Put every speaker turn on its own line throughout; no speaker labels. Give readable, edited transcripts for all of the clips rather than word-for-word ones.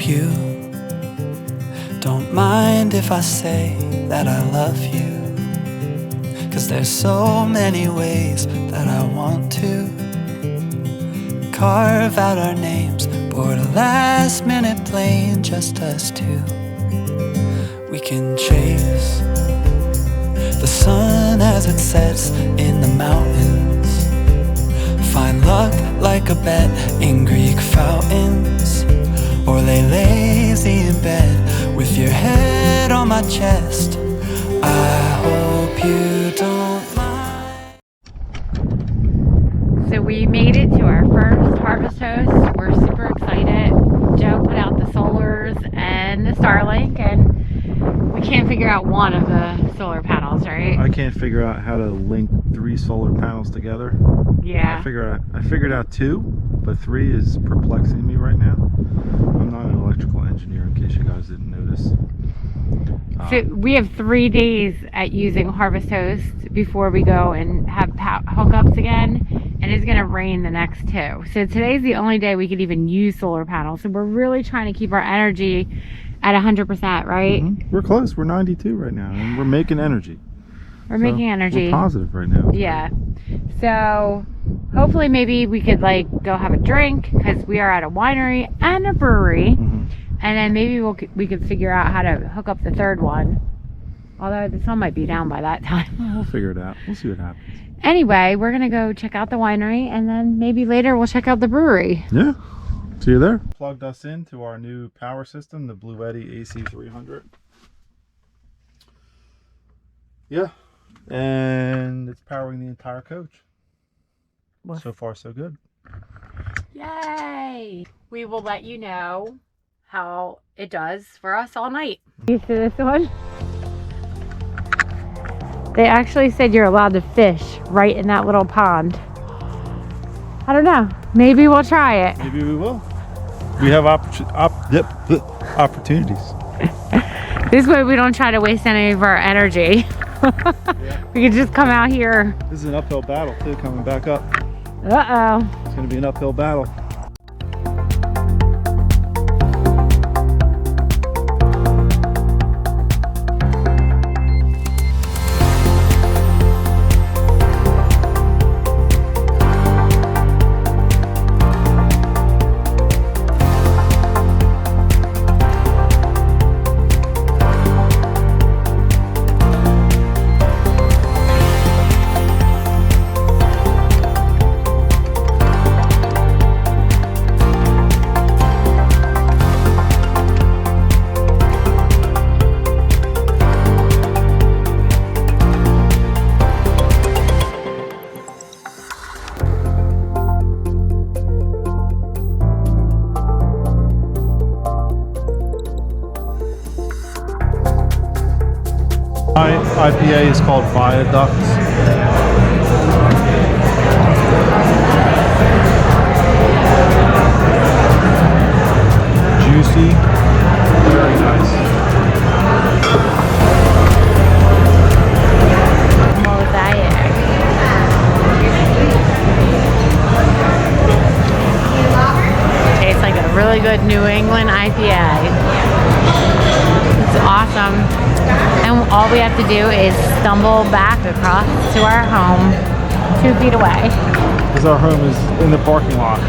hope you don't mind if I say that I love you, 'cause there's so many ways that I want to carve out our names, board a last minute plane, just us two. We can chase the sun as it sets in the mountains, find luck like a bet in Greek fountains, or lay lazy in bed with your head on my chest. I hope you don't mind.
So we made it to our first harvest host. We're super excited. Joe put out the solars and the Starlink, and we can't figure out one of the solar panels, right?
I can't figure out how to link 3 solar panels together.
Yeah.
I figured out 2, but 3 is perplexing me right now. I'm not an electrical engineer, in case you guys didn't notice.
So we have 3 days at using Harvest Host before we go and have hookups again, and it's gonna rain the next 2. So today's the only day we could even use solar panels. So we're really trying to keep our energy at 100%, right?
We're close. We're 92 right now, and we're making energy.
We're making energy.
We're positive right now.
Yeah. So hopefully maybe we could like go have a drink, because we are at a winery and a brewery. And then maybe we could figure out how to hook up the 3rd one. Although the sun might be down by that time.
We'll figure it out. We'll see what happens.
Anyway, we're going to go check out the winery, and then maybe later we'll check out the brewery.
Yeah. See you there. Plugged us into our new power system, the Bluetti AC300. Yeah. And it's powering the entire coach. So far, so good.
Yay! We will let you know how it does for us all night. Used to this one? They actually said you're allowed to fish right in that little pond. I don't know. Maybe we'll try it.
Maybe we will. We have opportunities.
This way we don't try to waste any of our energy. We can just come out here.
This is an uphill battle too, coming back up.
Uh-oh.
It's going to be an uphill battle. IPA is called Viaduct. Juicy, very nice.
Tastes like a really good New England IPA. It's awesome. And all we have to do is stumble back across to our home 2 feet away.
Because our home is in the parking lot.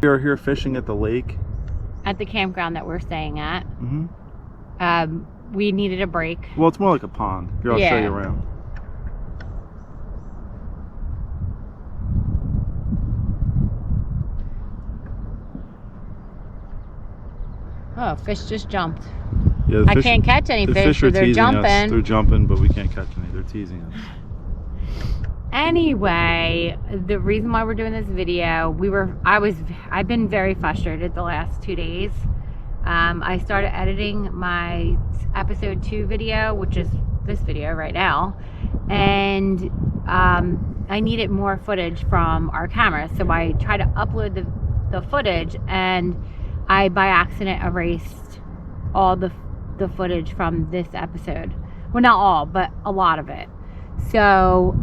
We are here fishing at the lake.
At the campground that we're staying at. We needed a break.
Well, it's more like a pond. Here, I'll show you around.
Oh, fish just jumped.
Yeah,
I can't catch any fish, so they're jumping.
They're jumping, but we can't catch any. They're teasing us.
Anyway, the reason why we're doing this video, I've been very frustrated the last 2 days. I started editing my episode 2 video, which is this video right now, and I needed more footage from our camera, so I tried to upload the footage, and I by accident erased all the footage from this episode. Well, not all, but a lot of it. So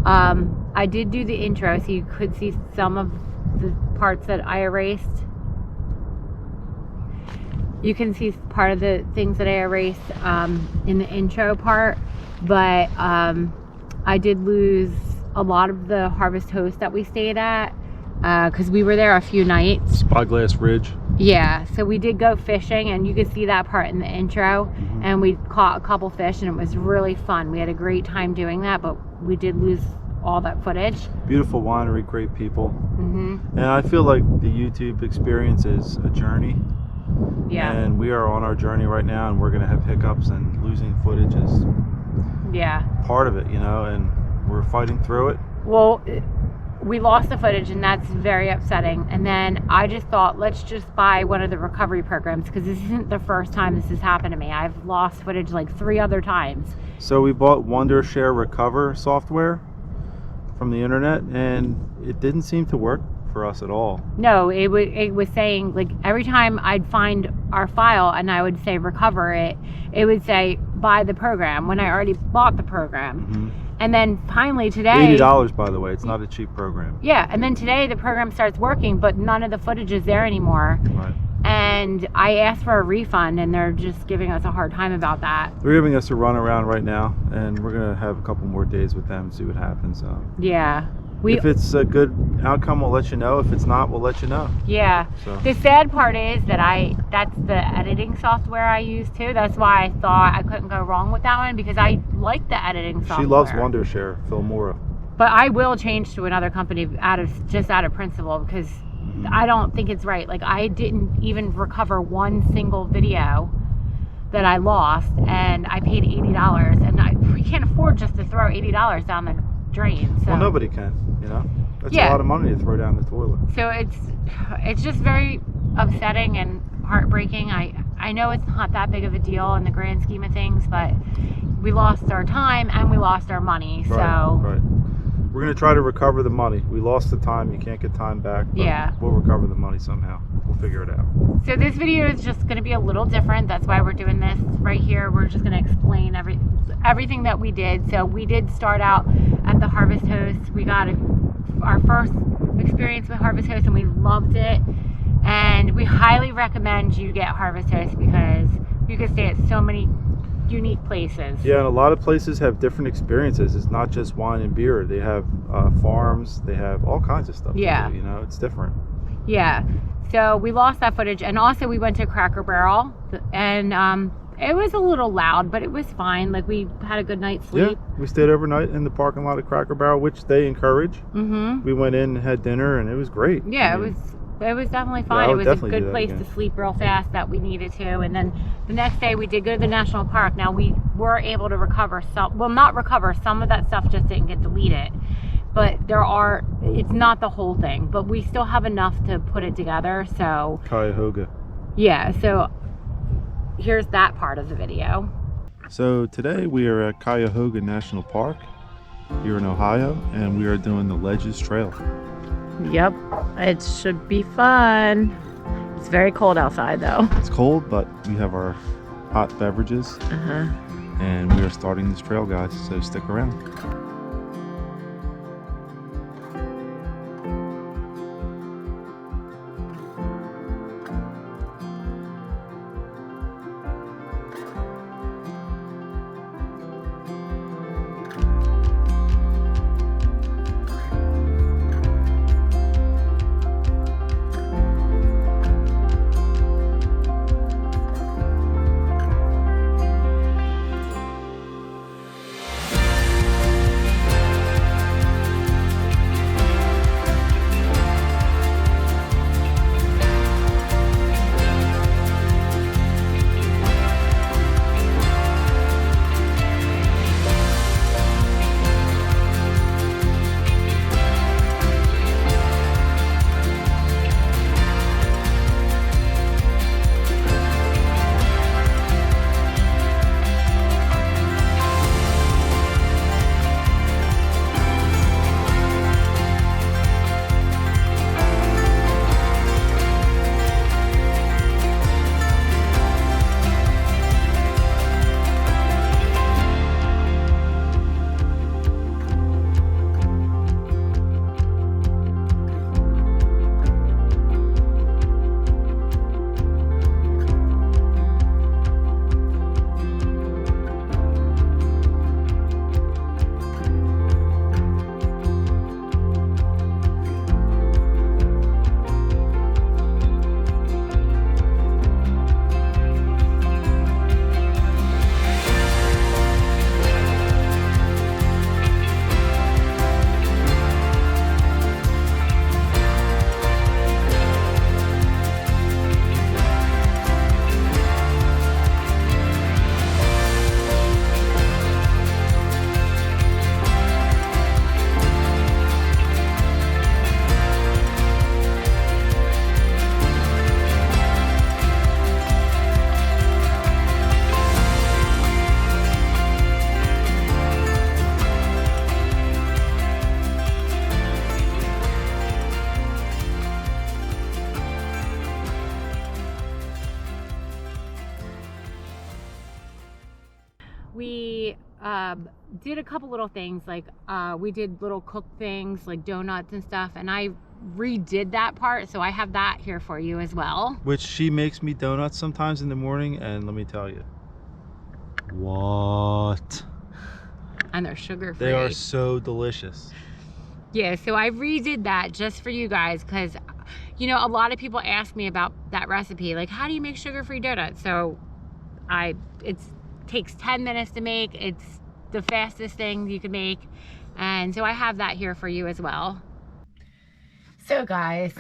I did do the intro, so you could see some of the parts that I erased. You can see part of the things that I erased in the intro part, but I did lose a lot of the Harvest Host that we stayed at because we were there a few nights.
Spyglass Ridge.
Yeah, so we did go fishing, and you could see that part in the intro, and we caught a couple fish, and it was really fun. We had a great time doing that, but we did lose all that footage.
Beautiful winery, great people. And I feel like the YouTube experience is a journey.
Yeah.
And we are on our journey right now, and we're going to have hiccups, and losing footage is part of it, you know, and we're fighting through it.
Well, we lost the footage, and that's very upsetting. And then I just thought, let's just buy one of the recovery programs, because this isn't the first time this has happened to me. I've lost footage like 3 other times.
So we bought Wondershare Recover software from the internet, and it didn't seem to work for us at all.
No, it was saying, like, every time I'd find our file and I would say recover it, it would say buy the program when I already bought the program. And then finally today,
$80, by the way. It's not a cheap program.
Yeah, and then today the program starts working, but none of the footage is there anymore.
Right.
And I asked for a refund, and they're just giving us a hard time about that.
They're giving us a run around right now, and we're gonna have a couple more days with them, see what happens.
Yeah.
If it's a good outcome, we'll let you know. If it's not, we'll let you know.
Yeah.
So.
The sad part is that that's the editing software I use too. That's why I thought I couldn't go wrong with that one, because I like the editing software.
She loves Wondershare, Philmora.
But I will change to another company out of principle, because I don't think it's right. Like, I didn't even recover one single video that I lost, and I paid $80, and we can't afford just to throw $80 down the drain. So.
Well, nobody can, you know. That's a lot of money to throw down the toilet.
So it's just very upsetting and heartbreaking. I know it's not that big of a deal in the grand scheme of things, but we lost our time and we lost our money.
Right. We're going to try to recover the money. We lost the time. You can't get time back. But we'll recover the money somehow. We'll figure it out.
So this video is just going to be a little different. That's why we're doing this right here. We're just going to explain everything that we did. So we did start out at the Harvest Host. We got our first experience with Harvest Host, and we loved it. And we highly recommend you get Harvest Host, because you can stay at so many unique places.
Yeah, and a lot of places have different experiences. It's not just wine and beer. They have farms. They have all kinds of stuff.
Yeah.
You know, it's different.
Yeah. So we lost that footage, and also we went to Cracker Barrel, and it was a little loud, but it was fine. Like, we had a good night's sleep.
Yeah, we stayed overnight in the parking lot of Cracker Barrel, which they encourage. We went in and had dinner, and it was great.
Yeah, it was definitely fine.
Yeah,
it was a good place to sleep real fast that we needed to. And then the next day we did go to the national park. Now, we were able to recover not recover, some of that stuff just didn't get deleted. But it's not the whole thing, but we still have enough to put it together. So
Cuyahoga.
Yeah, so here's that part of the video.
So today we are at Cuyahoga National Park here in Ohio, and we are doing the Ledges Trail.
Yep, it should be fun. It's very cold outside though.
It's cold, but we have our hot beverages. And we are starting this trail, guys, so stick around.
we did a couple little things, like we did little cooked things like donuts and stuff, and I redid that part, so I have that here for you as well.
Which she makes me donuts sometimes in the morning, and let me tell you, what?
And they're sugar-free.
They are so delicious.
Yeah, so I redid that just for you guys, because, you know, a lot of people ask me about that recipe, like, how do you make sugar-free donuts? So it takes 10 minutes to make. It's the fastest thing you can make, and so I have that here for you as well. So guys,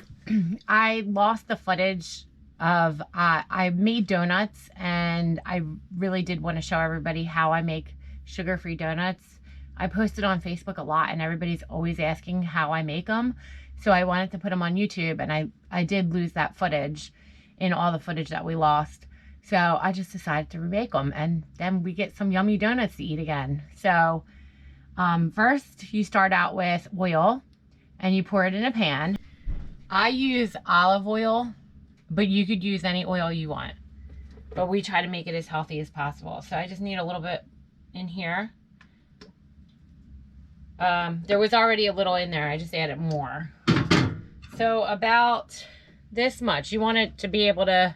I lost the footage of I made donuts, and I really did want to show everybody how I make sugar-free donuts. I posted on Facebook a lot, and everybody's always asking how I make them, so I wanted to put them on YouTube, and I did lose that footage in all the footage that we lost. So I just decided to remake them, and then we get some yummy donuts to eat again. So first you start out with oil, and you pour it in a pan. I use olive oil, but you could use any oil you want. But we try to make it as healthy as possible. So I just need a little bit in here. There was already a little in there. I just added more. So about this much. You want it to be able to,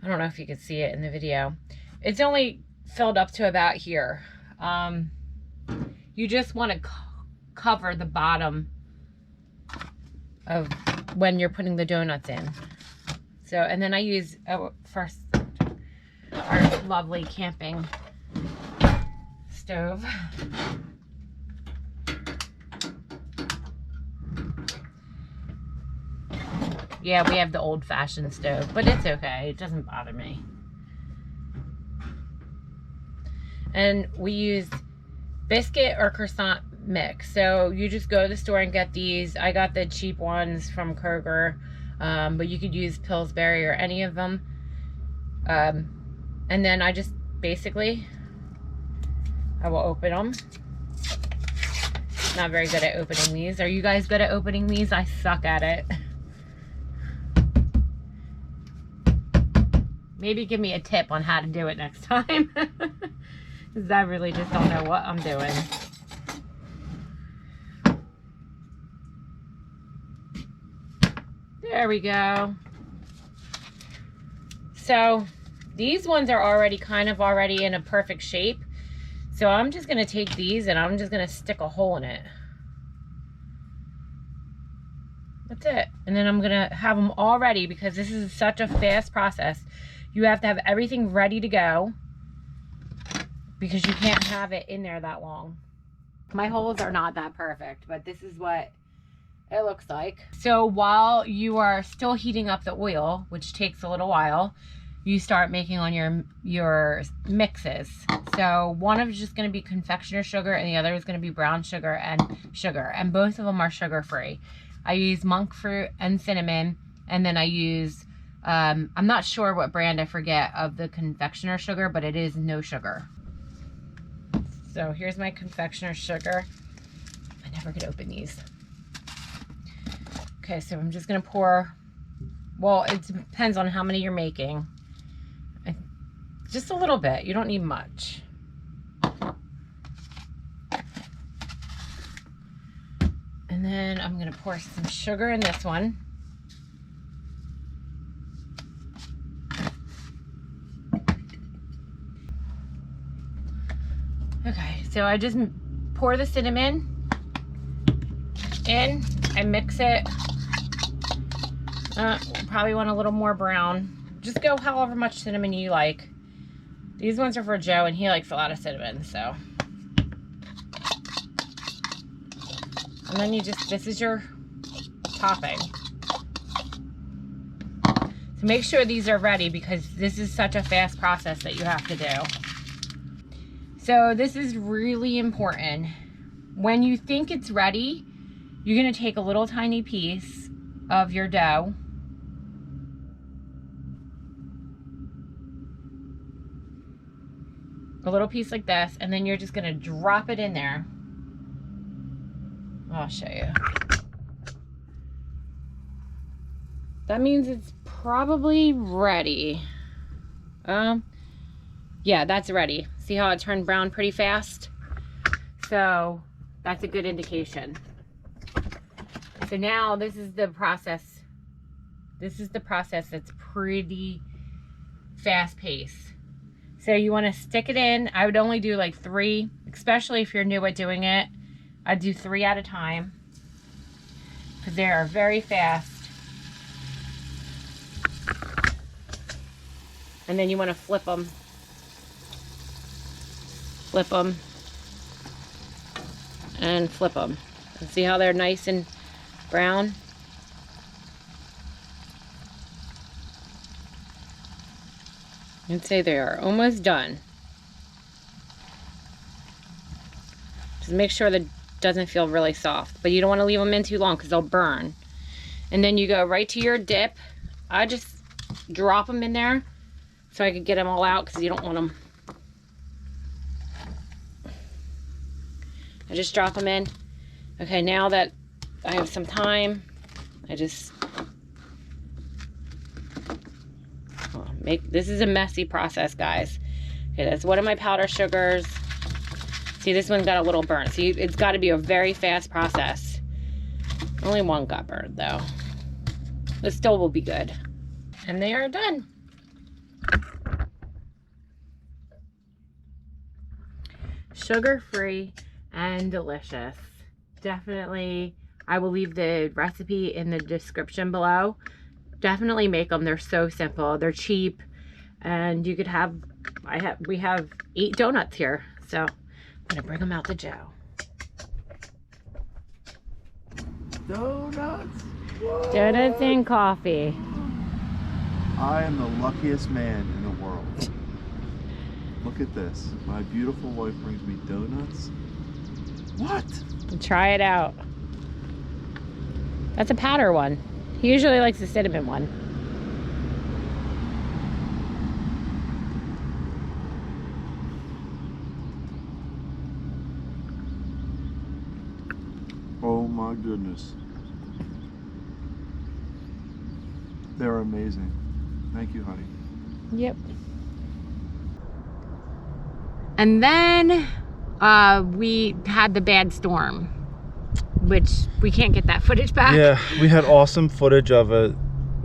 I don't know if you can see it in the video. It's only filled up to about here. You just want to cover the bottom of when you're putting the donuts in. So, and then I use first our lovely camping stove. Yeah, we have the old-fashioned stove, but it's okay. It doesn't bother me. And we use biscuit or croissant mix. So you just go to the store and get these. I got the cheap ones from Kroger, but you could use Pillsbury or any of them. And then I just basically, I will open them. Not very good at opening these. Are you guys good at opening these? I suck at it. Maybe give me a tip on how to do it next time. Because I really just don't know what I'm doing. There we go. So these ones are already already in a perfect shape. So I'm just going to take these and I'm just going to stick a hole in it. That's it. And then I'm going to have them all ready, because this is such a fast process. You have to have everything ready to go, because you can't have it in there that long. My holes are not that perfect, but this is what it looks like. So while you are still heating up the oil, which takes a little while, you start making on your mixes. So one of is just going to be confectioner sugar, and the other is going to be brown sugar, and both of them are sugar free. I use monk fruit and cinnamon, and then I use I'm not sure what brand, I forget, of the confectioner sugar, but it is no sugar. So here's my confectioner sugar. I never could open these. Okay, so I'm just gonna pour, well, it depends on how many you're making. Just a little bit, you don't need much. And then I'm gonna pour some sugar in this one. Okay, so I just pour the cinnamon in and mix it. Probably want a little more brown. Just go however much cinnamon you like. These ones are for Joe, and he likes a lot of cinnamon, so. And then you just, this is your topping. So make sure these are ready, because this is such a fast process that you have to do. So this is really important. When you think it's ready, you're gonna take a little tiny piece of your dough. A little piece like this, and then you're just gonna drop it in there. I'll show you. That means it's probably ready. Yeah, that's ready. See how it turned brown pretty fast? So that's a good indication. So now this is the process. This is the process that's pretty fast paced. So you want to stick it in. I would only do like 3, especially if you're new at doing it. I'd do 3 at a time because they are very fast. And then you want to flip them. Flip them. And flip them. And see how they're nice and brown? I'd say they are almost done. Just make sure that it doesn't feel really soft, but you don't want to leave them in too long because they'll burn. And then you go right to your dip. I just drop them in there so I could get them all out because you don't want them. I just drop them in. Okay, now that I have some time, I just this is a messy process, guys. Okay, that's one of my powder sugars. See, this one got a little burnt. See, it's got to be a very fast process. Only one got burned, though. It still will be good. And they are done. Sugar-free and delicious. Definitely, I will leave the recipe in the description below. Definitely make them. They're so simple. They're cheap, and you could have. We have 8 donuts here, so I'm gonna bring them out to Joe.
Donuts. Whoa.
Donuts and coffee.
I am the luckiest man in the world. Look at this. My beautiful wife brings me donuts. What?
Try it out. That's a powder one. He usually likes the cinnamon one.
Oh my goodness. They're amazing. Thank you, honey.
Yep. And then we had the bad storm, which we can't get that footage back.
Yeah, we had awesome footage of a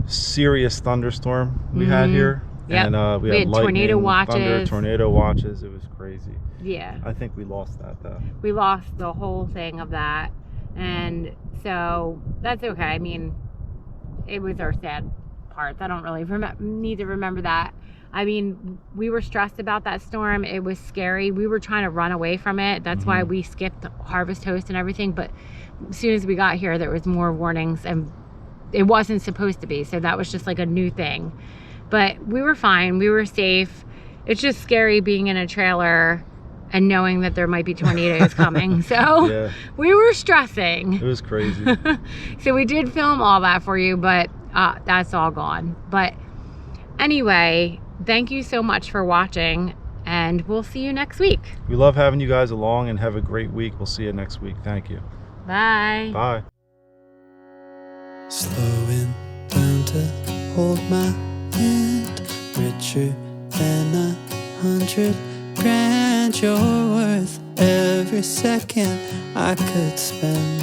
serious thunderstorm we had here.
Yep.
And we
had
had lightning,
tornado watches.
thunder, tornado watches. It was crazy.
Yeah.
I think we lost that though.
We lost the whole thing of that. And so that's okay. I mean, it was our sad parts. I don't really need to remember that. I mean, we were stressed about that storm. It was scary. We were trying to run away from it. That's why we skipped Harvest Toast and everything. But as soon as we got here, there was more warnings, and it wasn't supposed to be. So that was just like a new thing. But we were fine. We were safe. It's just scary being in a trailer and knowing that there might be tornadoes coming. So yeah. We were stressing.
It was crazy.
So we did film all that for you, but that's all gone. But anyway, thank you so much for watching, and we'll see you next week.
We love having you guys along, and have a great week. We'll see you next week. Thank you.
Bye.
Bye.
Slowing down to hold my hand, richer than 100 grand. You're worth every second I could spend.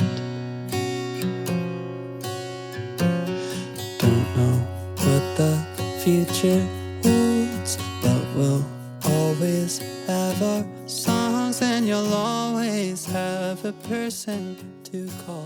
Don't know what the future holds, but we'll always have our songs, and you'll always have a person to call.